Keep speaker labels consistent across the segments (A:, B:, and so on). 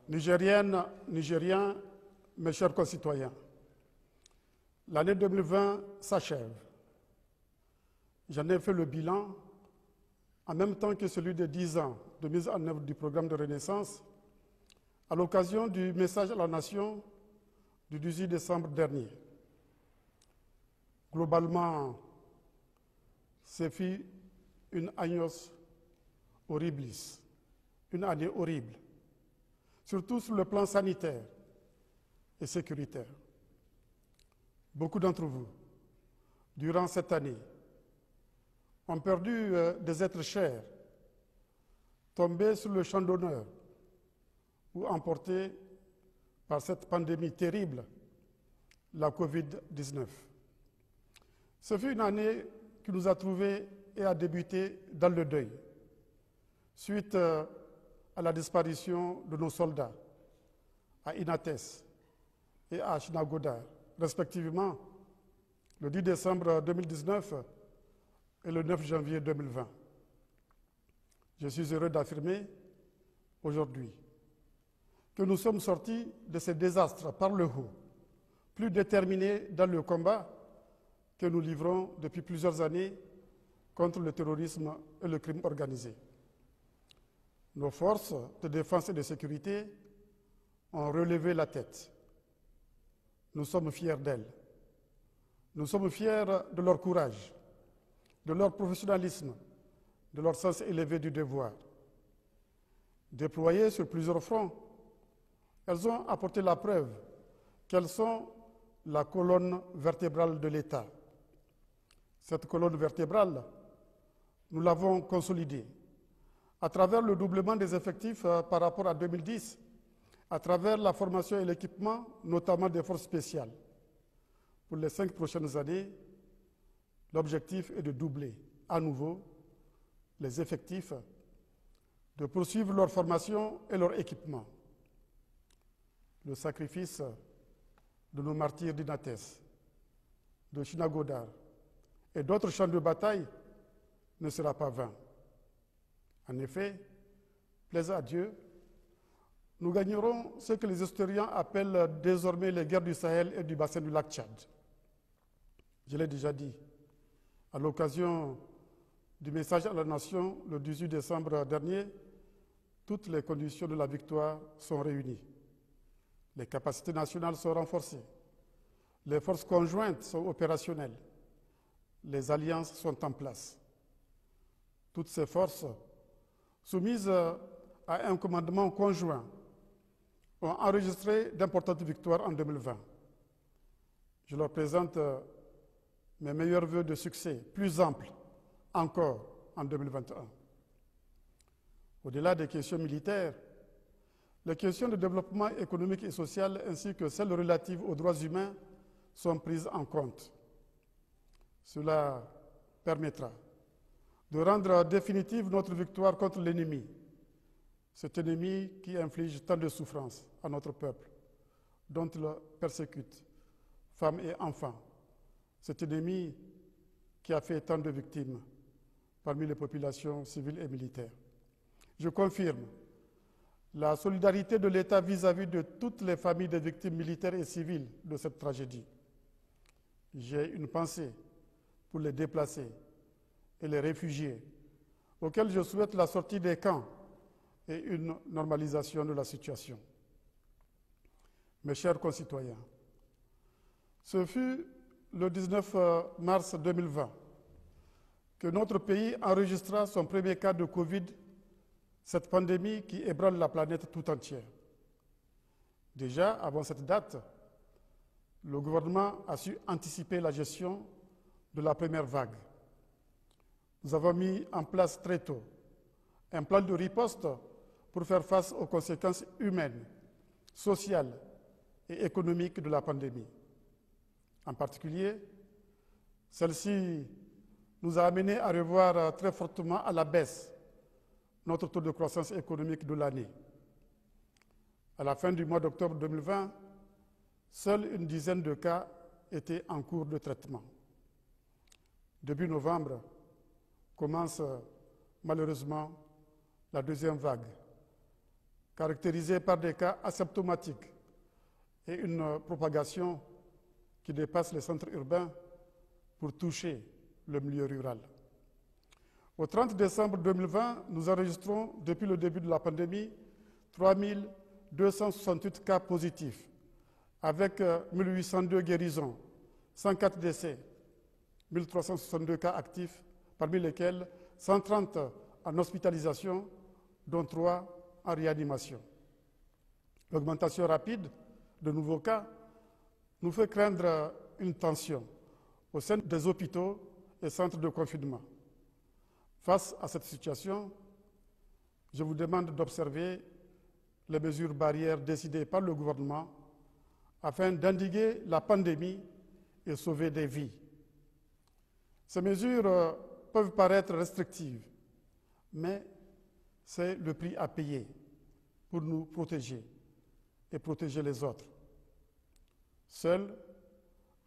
A: Nigériennes, Nigériens, mes chers concitoyens, l'année 2020 s'achève. J'en ai fait le bilan en même temps que celui de 10 ans de mise en œuvre du programme de Renaissance à l'occasion du message à la nation du 18 décembre dernier. Globalement, ce fut une annus horribilis, une année horrible, surtout sur le plan sanitaire et sécuritaire. Beaucoup d'entre vous, durant cette année, ont perdu des êtres chers, tombés sur le champ d'honneur ou emportés par cette pandémie terrible, la Covid-19. Ce fut une année qui nous a trouvés et a débuté dans le deuil, suite à la disparition de nos soldats à Inates et à Chinagodar, respectivement le 10 décembre 2019 et le 9 janvier 2020. Je suis heureux d'affirmer aujourd'hui que nous sommes sortis de ces désastres par le haut, plus déterminés dans le combat que nous livrons depuis plusieurs années contre le terrorisme et le crime organisé. Nos forces de défense et de sécurité ont relevé la tête. Nous sommes fiers d'elles. Nous sommes fiers de leur courage, de leur professionnalisme, de leur sens élevé du devoir. Déployées sur plusieurs fronts, elles ont apporté la preuve qu'elles sont la colonne vertébrale de l'État. Cette colonne vertébrale, nous l'avons consolidée à travers le doublement des effectifs par rapport à 2010, à travers la formation et l'équipement, notamment des forces spéciales. Pour les 5 prochaines années, l'objectif est de doubler à nouveau les effectifs, de poursuivre leur formation et leur équipement. Le sacrifice de nos martyrs d'Inates, de Chinagodar et d'autres champs de bataille ne sera pas vain. En effet, plaise à Dieu, nous gagnerons ce que les historiens appellent désormais les guerres du Sahel et du bassin du lac Tchad. Je l'ai déjà dit, à l'occasion du message à la nation le 18 décembre dernier, toutes les conditions de la victoire sont réunies. Les capacités nationales sont renforcées, les forces conjointes sont opérationnelles, les alliances sont en place. Toutes ces forces, soumises à un commandement conjoint, ont enregistré d'importantes victoires en 2020. Je leur présente mes meilleurs vœux de succès, plus amples encore en 2021. Au-delà des questions militaires, les questions de développement économique et social ainsi que celles relatives aux droits humains sont prises en compte. Cela permettra de rendre définitive notre victoire contre l'ennemi, cet ennemi qui inflige tant de souffrances à notre peuple, dont il persécute femmes et enfants, cet ennemi qui a fait tant de victimes parmi les populations civiles et militaires. Je confirme la solidarité de l'État vis-à-vis de toutes les familles des victimes militaires et civiles de cette tragédie. J'ai une pensée pour les déplacés et les réfugiés, auxquels je souhaite la sortie des camps et une normalisation de la situation. Mes chers concitoyens, ce fut le 19 mars 2020 que notre pays enregistra son premier cas de Covid, cette pandémie qui ébranle la planète tout entière. Déjà, avant cette date, le gouvernement a su anticiper la gestion de la première vague. Nous avons mis en place très tôt un plan de riposte pour faire face aux conséquences humaines, sociales et économiques de la pandémie. En particulier, celle-ci nous a amenés à revoir très fortement à la baisse notre taux de croissance économique de l'année. À la fin du mois d'octobre 2020, seule une dizaine de cas étaient en cours de traitement. Début novembre, commence malheureusement la deuxième vague, caractérisée par des cas asymptomatiques et une propagation qui dépasse les centres urbains pour toucher le milieu rural. Au 30 décembre 2020, nous enregistrons, depuis le début de la pandémie, 3 268 cas positifs, avec 1802 guérisons, 104 décès, 1362 cas actifs, parmi lesquels 130 en hospitalisation, dont 3 en réanimation. L'augmentation rapide de nouveaux cas nous fait craindre une tension au sein des hôpitaux et centres de confinement. Face à cette situation, je vous demande d'observer les mesures barrières décidées par le gouvernement afin d'endiguer la pandémie et sauver des vies. Ces mesures peuvent paraître restrictives, mais c'est le prix à payer pour nous protéger et protéger les autres. Seuls,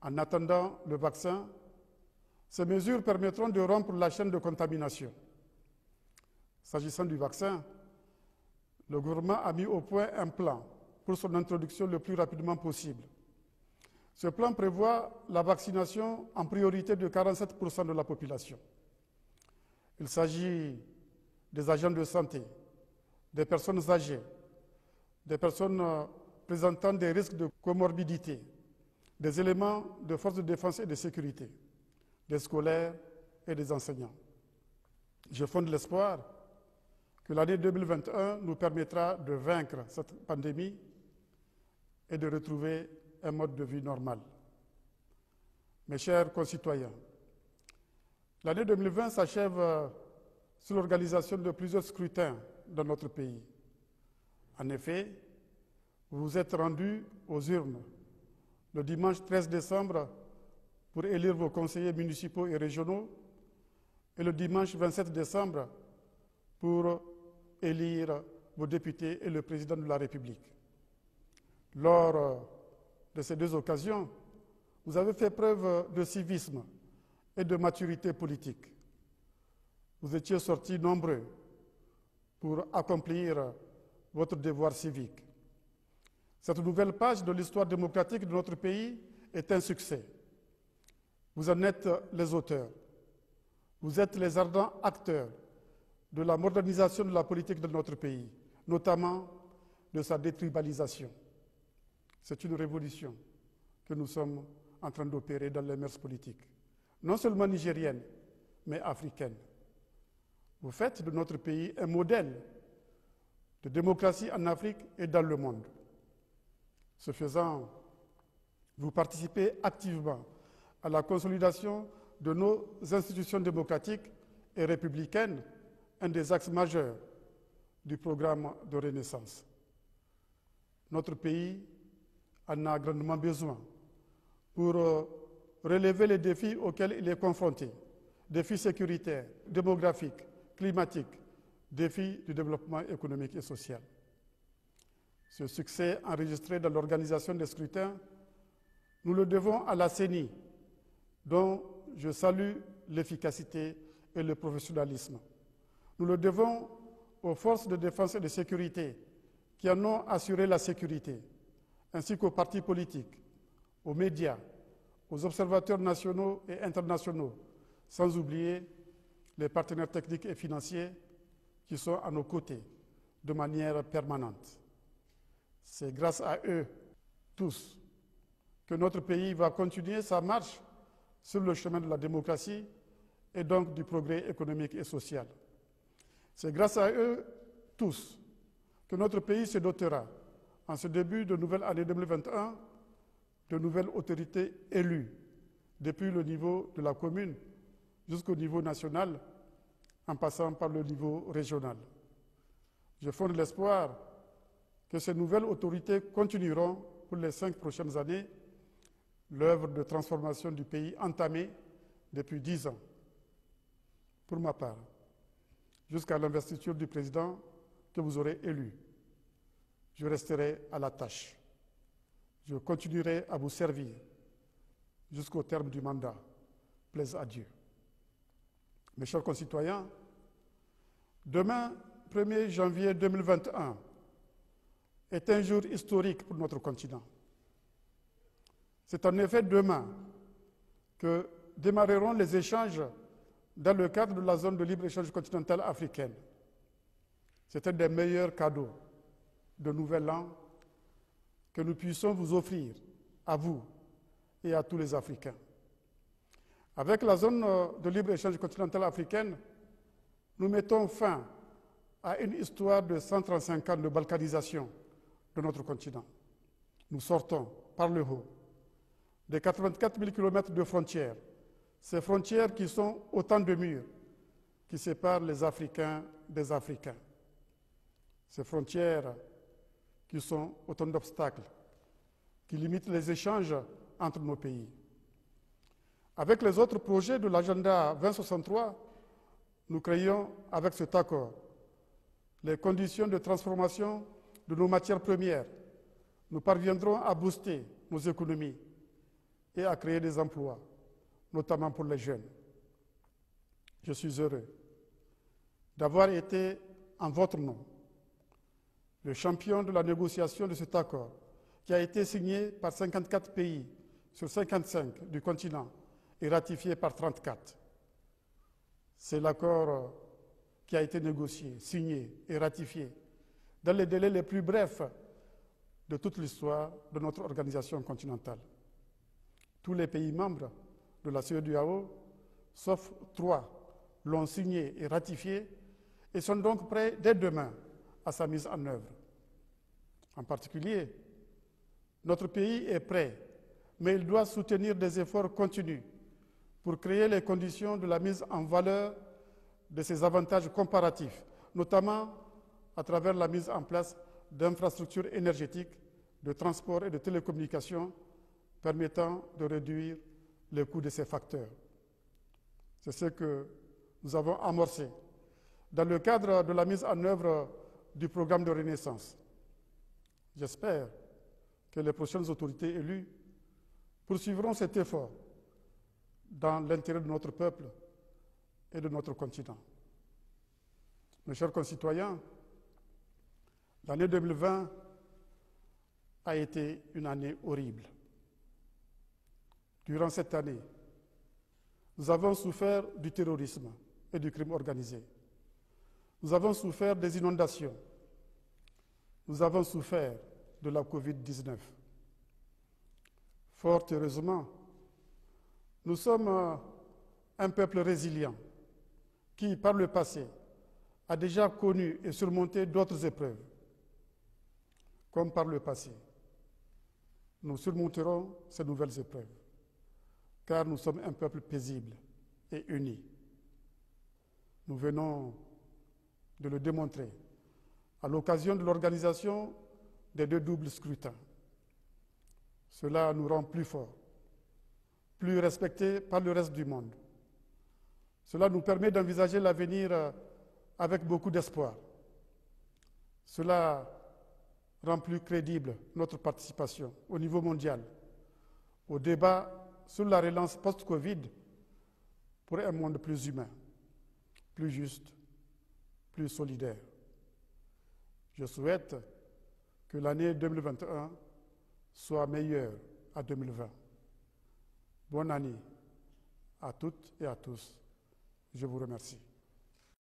A: en attendant le vaccin, ces mesures permettront de rompre la chaîne de contamination. S'agissant du vaccin, le gouvernement a mis au point un plan pour son introduction le plus rapidement possible. Ce plan prévoit la vaccination en priorité de 47% de la population. Il s'agit des agents de santé, des personnes âgées, des personnes présentant des risques de comorbidité, des éléments de forces de défense et de sécurité, des scolaires et des enseignants. Je fonde l'espoir que l'année 2021 nous permettra de vaincre cette pandémie et de retrouver un mode de vie normal. Mes chers concitoyens, l'année 2020 s'achève sur l'organisation de plusieurs scrutins dans notre pays. En effet, vous vous êtes rendus aux urnes le dimanche 13 décembre pour élire vos conseillers municipaux et régionaux et le dimanche 27 décembre pour élire vos députés et le président de la République. Lors de ces deux occasions, vous avez fait preuve de civisme et de maturité politique. Vous étiez sortis nombreux pour accomplir votre devoir civique. Cette nouvelle page de l'histoire démocratique de notre pays est un succès. Vous en êtes les auteurs. Vous êtes les ardents acteurs de la modernisation de la politique de notre pays, notamment de sa détribalisation. C'est une révolution que nous sommes en train d'opérer dans les mœurs politiques, non seulement nigériennes, mais africaines. Vous faites de notre pays un modèle de démocratie en Afrique et dans le monde. Ce faisant, vous participez activement à la consolidation de nos institutions démocratiques et républicaines, un des axes majeurs du programme de renaissance. Notre pays en a grandement besoin pour relever les défis auxquels il est confronté, défis sécuritaires, démographiques, climatiques, défis du développement économique et social. Ce succès enregistré dans l'organisation des scrutins, nous le devons à la CENI, dont je salue l'efficacité et le professionnalisme. Nous le devons aux forces de défense et de sécurité qui en ont assuré la sécurité, ainsi qu'aux partis politiques, aux médias, aux observateurs nationaux et internationaux, sans oublier les partenaires techniques et financiers qui sont à nos côtés de manière permanente. C'est grâce à eux tous que notre pays va continuer sa marche sur le chemin de la démocratie et donc du progrès économique et social. C'est grâce à eux tous que notre pays se dotera, en ce début de nouvelle année 2021, de nouvelles autorités élues, depuis le niveau de la commune jusqu'au niveau national, en passant par le niveau régional. Je fonde l'espoir que ces nouvelles autorités continueront pour les 5 prochaines années l'œuvre de transformation du pays entamée depuis 10 ans. Pour ma part, jusqu'à l'investiture du président que vous aurez élu, je resterai à la tâche. Je continuerai à vous servir jusqu'au terme du mandat. Plaise à Dieu. Mes chers concitoyens, demain, 1er janvier 2021, est un jour historique pour notre continent. C'est en effet demain que démarreront les échanges dans le cadre de la zone de libre-échange continentale africaine. C'est un des meilleurs cadeaux de Nouvel An que nous puissions vous offrir, à vous et à tous les Africains. Avec la zone de libre-échange continentale africaine, nous mettons fin à une histoire de 135 ans de balkanisation de notre continent. Nous sortons par le haut des 84 000 km de frontières, ces frontières qui sont autant de murs qui séparent les Africains des Africains. Ces frontières qui sont autant d'obstacles qui limitent les échanges entre nos pays. Avec les autres projets de l'agenda 2063, nous créons avec cet accord les conditions de transformation de nos matières premières. Nous parviendrons à booster nos économies et à créer des emplois, notamment pour les jeunes. Je suis heureux d'avoir été en votre nom le champion de la négociation de cet accord qui a été signé par 54 pays sur 55 du continent et ratifié par 34. C'est l'accord qui a été négocié, signé et ratifié dans les délais les plus brefs de toute l'histoire de notre organisation continentale. Tous les pays membres de la CEDEAO, sauf 3, l'ont signé et ratifié et sont donc prêts dès demain à sa mise en œuvre. En particulier, notre pays est prêt, mais il doit soutenir des efforts continus pour créer les conditions de la mise en valeur de ses avantages comparatifs, notamment à travers la mise en place d'infrastructures énergétiques, de transport et de télécommunications permettant de réduire les coûts de ces facteurs. C'est ce que nous avons amorcé dans le cadre de la mise en œuvre du programme de Renaissance. J'espère que les prochaines autorités élues poursuivront cet effort dans l'intérêt de notre peuple et de notre continent. Mes chers concitoyens, l'année 2020 a été une année horrible. Durant cette année, nous avons souffert du terrorisme et du crime organisé. Nous avons souffert des inondations. Nous avons souffert de la Covid-19. Fort heureusement, nous sommes un peuple résilient qui, par le passé, a déjà connu et surmonté d'autres épreuves. Comme par le passé, nous surmonterons ces nouvelles épreuves, car nous sommes un peuple paisible et uni. Nous venons de le démontrer à l'occasion de l'organisation des 2 doubles scrutins. Cela nous rend plus forts, plus respectés par le reste du monde. Cela nous permet d'envisager l'avenir avec beaucoup d'espoir. Cela rend plus crédible notre participation au niveau mondial au débat sur la relance post-Covid pour un monde plus humain, plus juste, plus solidaire. Je souhaite que l'année 2021 soit meilleure à 2020. Bonne année à toutes et à tous. Je vous remercie.